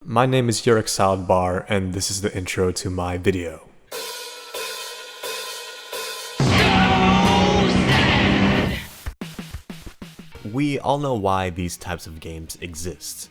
My name is uricksaladbar, and this is the intro to my video. We all know why these types of games exist.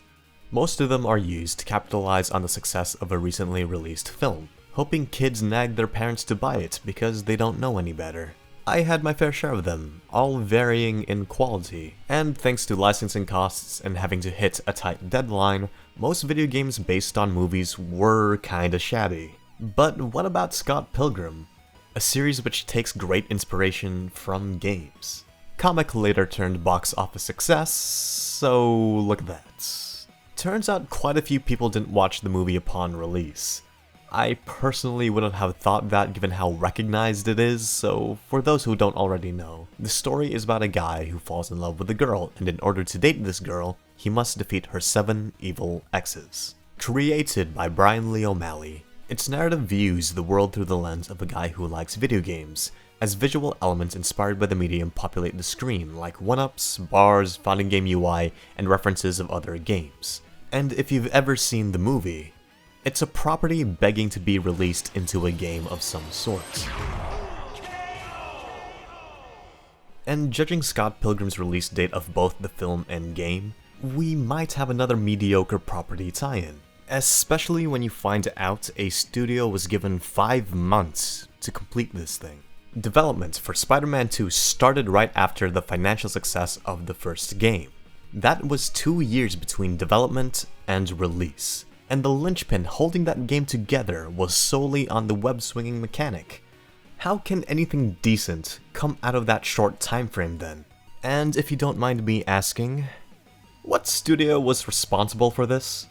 Most of them are used to capitalize on the success of a recently released film, hoping kids nag their parents to buy it because they don't know any better. I had my fair share of them, all varying in quality, and thanks to licensing costs and having to hit a tight deadline, most video games based on movies were kinda shabby. But what about Scott Pilgrim? A series which takes great inspiration from games. Comic later turned box office success, so look at that. Turns out quite a few people didn't watch the movie upon release. I personally wouldn't have thought that given how recognized it is, so for those who don't already know, the story is about a guy who falls in love with a girl, and in order to date this girl, he must defeat her 7 evil exes. Created by Brian Lee O'Malley, its narrative views the world through the lens of a guy who likes video games, as visual elements inspired by the medium populate the screen, like one-ups, bars, fighting game UI, and references of other games. And if you've ever seen the movie, it's a property begging to be released into a game of some sort. And judging Scott Pilgrim's release date of both the film and game, we might have another mediocre property tie-in. Especially when you find out a studio was given 5 months to complete this thing. Development for Spider-Man 2 started right after the financial success of the first game. That was 2 years between development and release. And the linchpin holding that game together was solely on the web-swinging mechanic. How can anything decent come out of that short time frame then? And if you don't mind me asking, what studio was responsible for this?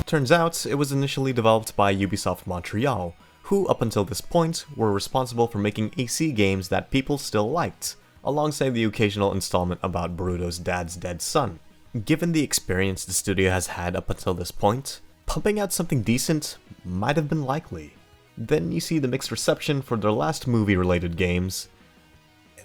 Turns out, it was initially developed by Ubisoft Montreal, who up until this point were responsible for making AC games that people still liked, alongside the occasional installment about Boruto's dad's dead son. Given the experience the studio has had up until this point, pumping out something decent might have been likely. Then you see the mixed reception for their last movie-related games,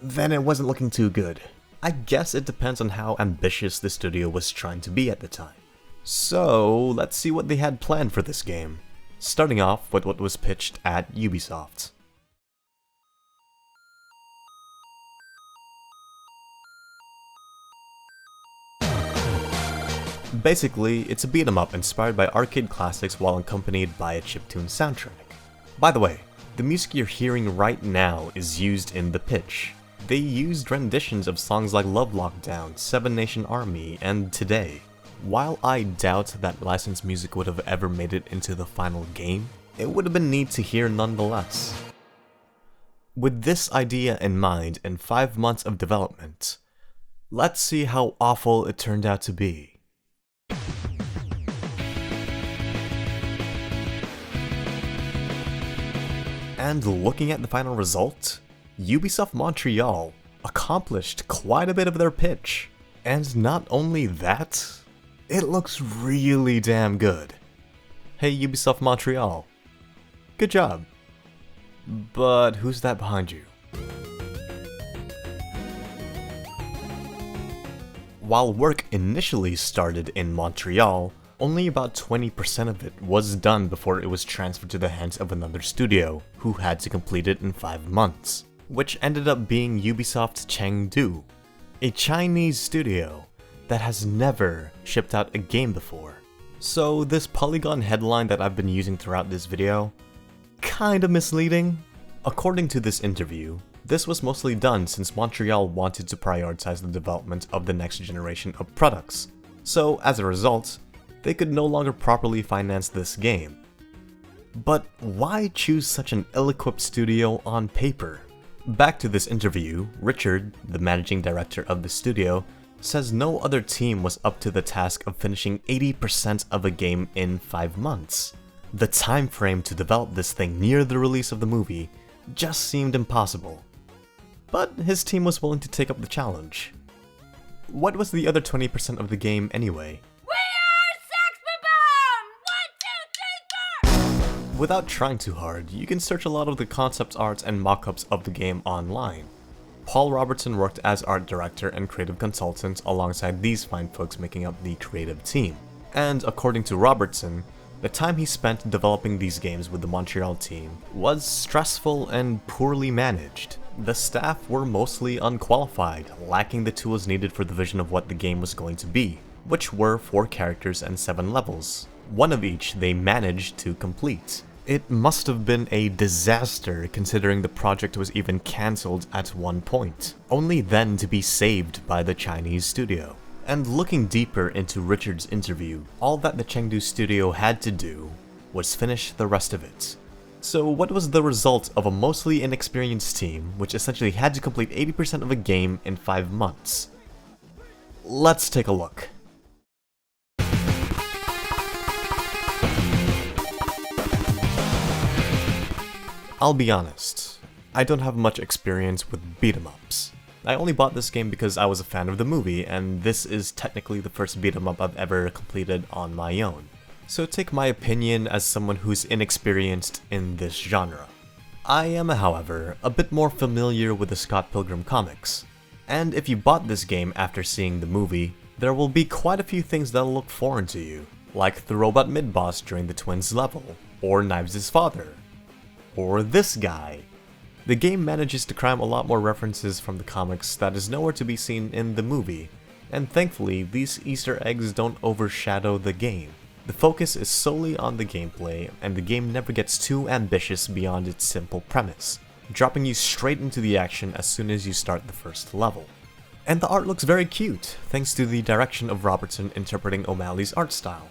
then it wasn't looking too good. I guess it depends on how ambitious the studio was trying to be at the time. So, let's see what they had planned for this game, starting off with what was pitched at Ubisoft. Basically, it's a beat-em-up inspired by arcade classics while accompanied by a chiptune soundtrack. By the way, the music you're hearing right now is used in the pitch. They used renditions of songs like Love Lockdown, Seven Nation Army, and Today. While I doubt that licensed music would have ever made it into the final game, it would have been neat to hear nonetheless. With this idea in mind and 5 months of development, let's see how awful it turned out to be. And looking at the final result, Ubisoft Montreal accomplished quite a bit of their pitch. And not only that, it looks really damn good. Hey Ubisoft Montreal, good job. But who's that behind you? While work initially started in Montreal, only about 20% of it was done before it was transferred to the hands of another studio, who had to complete it in 5 months, which ended up being Ubisoft Chengdu, a Chinese studio that has never shipped out a game before. So this Polygon headline that I've been using throughout this video, kinda misleading. According to this interview, this was mostly done since Montreal wanted to prioritize the development of the next generation of products. So as a result, they could no longer properly finance this game. But why choose such an ill-equipped studio on paper? Back to this interview, Richard, the managing director of the studio, says no other team was up to the task of finishing 80% of a game in 5 months. The time frame to develop this thing near the release of the movie just seemed impossible. But his team was willing to take up the challenge. What was the other 20% of the game anyway? Without trying too hard, you can search a lot of the concept art and mock-ups of the game online. Paul Robertson worked as art director and creative consultant alongside these fine folks making up the creative team. And according to Robertson, the time he spent developing these games with the Montreal team was stressful and poorly managed. The staff were mostly unqualified, lacking the tools needed for the vision of what the game was going to be, which were 4 characters and 7 levels. One of each they managed to complete. It must have been a disaster considering the project was even cancelled at one point, only then to be saved by the Chinese studio. And looking deeper into Richard's interview, all that the Chengdu studio had to do was finish the rest of it. So what was the result of a mostly inexperienced team, which essentially had to complete 80% of a game in 5 months? Let's take a look. I'll be honest, I don't have much experience with beat-em-ups. I only bought this game because I was a fan of the movie, and this is technically the first beat-em-up I've ever completed on my own. So take my opinion as someone who's inexperienced in this genre. I am, however, a bit more familiar with the Scott Pilgrim comics. And if you bought this game after seeing the movie, there will be quite a few things that'll look foreign to you, like the robot mid-boss during the twins level, or Knives' father, or this guy. The game manages to cram a lot more references from the comics that is nowhere to be seen in the movie, and thankfully these Easter eggs don't overshadow the game. The focus is solely on the gameplay, and the game never gets too ambitious beyond its simple premise, dropping you straight into the action as soon as you start the first level. And the art looks very cute, thanks to the direction of Robertson interpreting O'Malley's art style.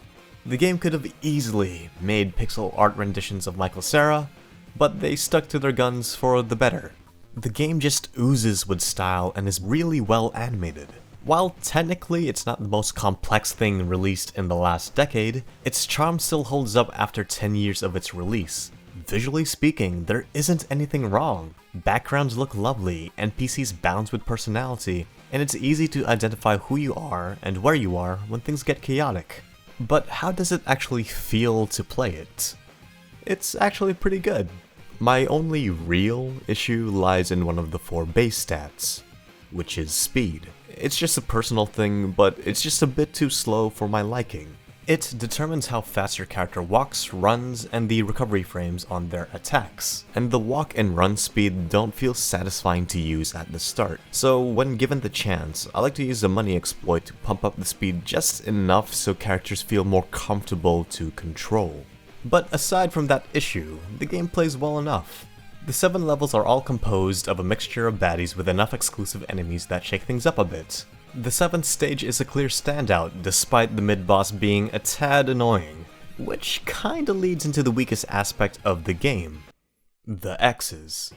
The game could have easily made pixel art renditions of Michael Cera, but they stuck to their guns for the better. The game just oozes with style and is really well animated. While technically it's not the most complex thing released in the last decade, its charm still holds up after 10 years of its release. Visually speaking, there isn't anything wrong. Backgrounds look lovely, NPCs bounce with personality, and it's easy to identify who you are and where you are when things get chaotic. But how does it actually feel to play it? It's actually pretty good. My only real issue lies in one of the 4 base stats, which is speed. It's just a personal thing, but it's just a bit too slow for my liking. It determines how fast your character walks, runs, and the recovery frames on their attacks. And the walk and run speed don't feel satisfying to use at the start. So when given the chance, I like to use the money exploit to pump up the speed just enough so characters feel more comfortable to control. But aside from that issue, the game plays well enough. The 7 levels are all composed of a mixture of baddies with enough exclusive enemies that shake things up a bit. The 7th stage is a clear standout, despite the mid-boss being a tad annoying, which kinda leads into the weakest aspect of the game: the X's.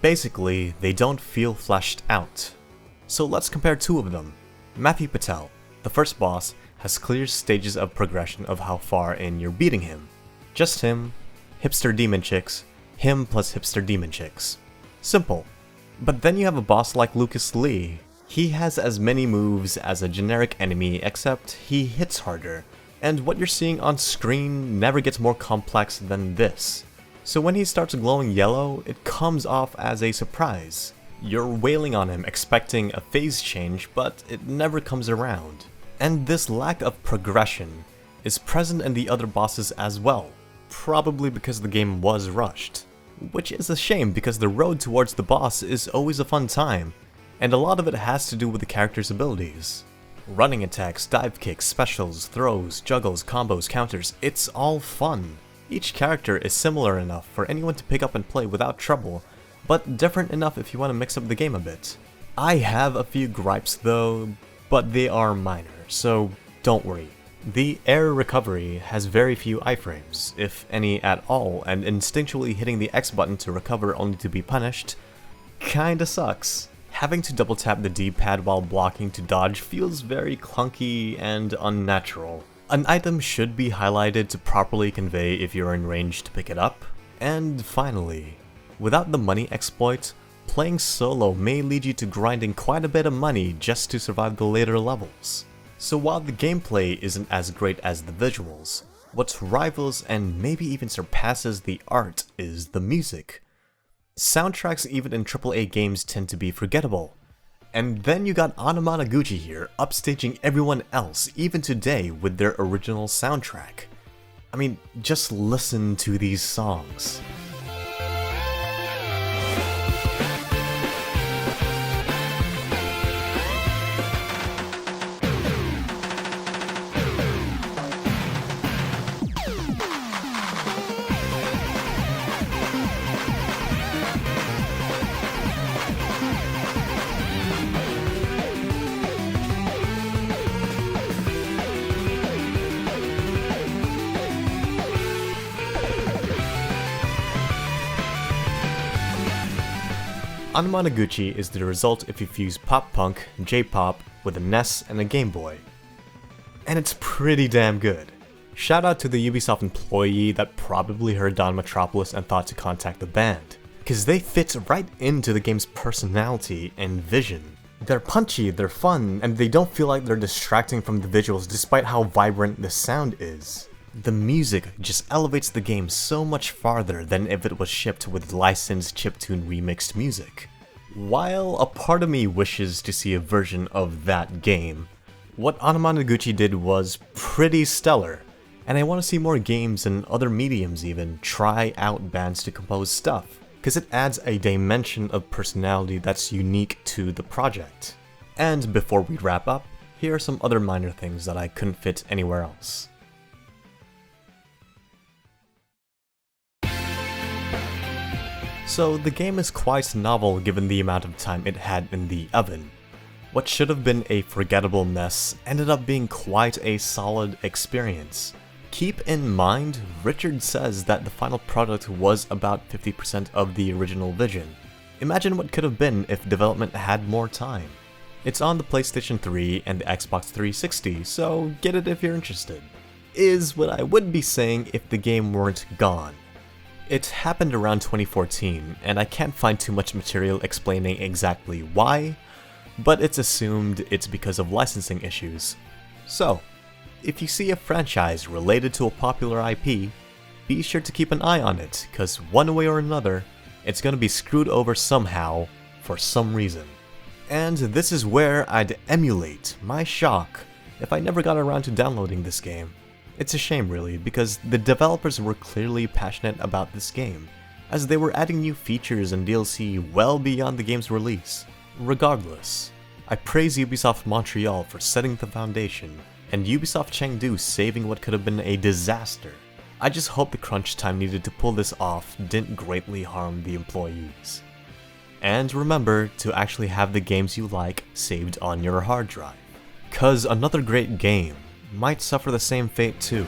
Basically, they don't feel fleshed out. So let's compare 2 of them. Matthew Patel, the first boss, has clear stages of progression of how far in you're beating him. Just him, hipster demon chicks, him plus hipster demon chicks. Simple. But then you have a boss like Lucas Lee. He has as many moves as a generic enemy, except he hits harder, and what you're seeing on screen never gets more complex than this. So when he starts glowing yellow, it comes off as a surprise. You're wailing on him expecting a phase change, but it never comes around. And this lack of progression is present in the other bosses as well, probably because the game was rushed. Which is a shame because the road towards the boss is always a fun time, and a lot of it has to do with the character's abilities. Running attacks, dive kicks, specials, throws, juggles, combos, counters, it's all fun. Each character is similar enough for anyone to pick up and play without trouble, but different enough if you want to mix up the game a bit. I have a few gripes though, but they are minor, so don't worry. The air recovery has very few iframes, if any at all, and instinctually hitting the X button to recover only to be punished kinda sucks. Having to double tap the D-pad while blocking to dodge feels very clunky and unnatural. An item should be highlighted to properly convey if you're in range to pick it up. And finally, without the money exploit, playing solo may lead you to grinding quite a bit of money just to survive the later levels. So while the gameplay isn't as great as the visuals, what rivals and maybe even surpasses the art is the music. Soundtracks even in AAA games tend to be forgettable. And then you got Anamanaguchi here, upstaging everyone else, even today, with their original soundtrack. I mean, just listen to these songs. Anamanaguchi is the result if you fuse pop-punk, J-pop with a NES and a Game Boy. And it's pretty damn good. Shout out to the Ubisoft employee that probably heard Dawn Metropolis and thought to contact the band, cause they fit right into the game's personality and vision. They're punchy, they're fun, and they don't feel like they're distracting from the visuals despite how vibrant the sound is. The music just elevates the game so much farther than if it was shipped with licensed chiptune remixed music. While a part of me wishes to see a version of that game, what Anamanaguchi did was pretty stellar, and I want to see more games and other mediums even try out bands to compose stuff, because it adds a dimension of personality that's unique to the project. And before we wrap up, here are some other minor things that I couldn't fit anywhere else. So the game is quite novel given the amount of time it had in the oven. What should have been a forgettable mess ended up being quite a solid experience. Keep in mind, Richard says that the final product was about 50% of the original vision. Imagine what could have been if development had more time. It's on the PlayStation 3 and the Xbox 360, so get it if you're interested. Is what I would be saying if the game weren't gone. It happened around 2014, and I can't find too much material explaining exactly why, but it's assumed it's because of licensing issues. So, if you see a franchise related to a popular IP, be sure to keep an eye on it, cause one way or another, it's gonna be screwed over somehow, for some reason. And this is where I'd emulate my shock if I never got around to downloading this game. It's a shame really, because the developers were clearly passionate about this game, as they were adding new features and DLC well beyond the game's release. Regardless, I praise Ubisoft Montreal for setting the foundation, and Ubisoft Chengdu saving what could have been a disaster. I just hope the crunch time needed to pull this off didn't greatly harm the employees. And remember to actually have the games you like saved on your hard drive, cause another great game might suffer the same fate too.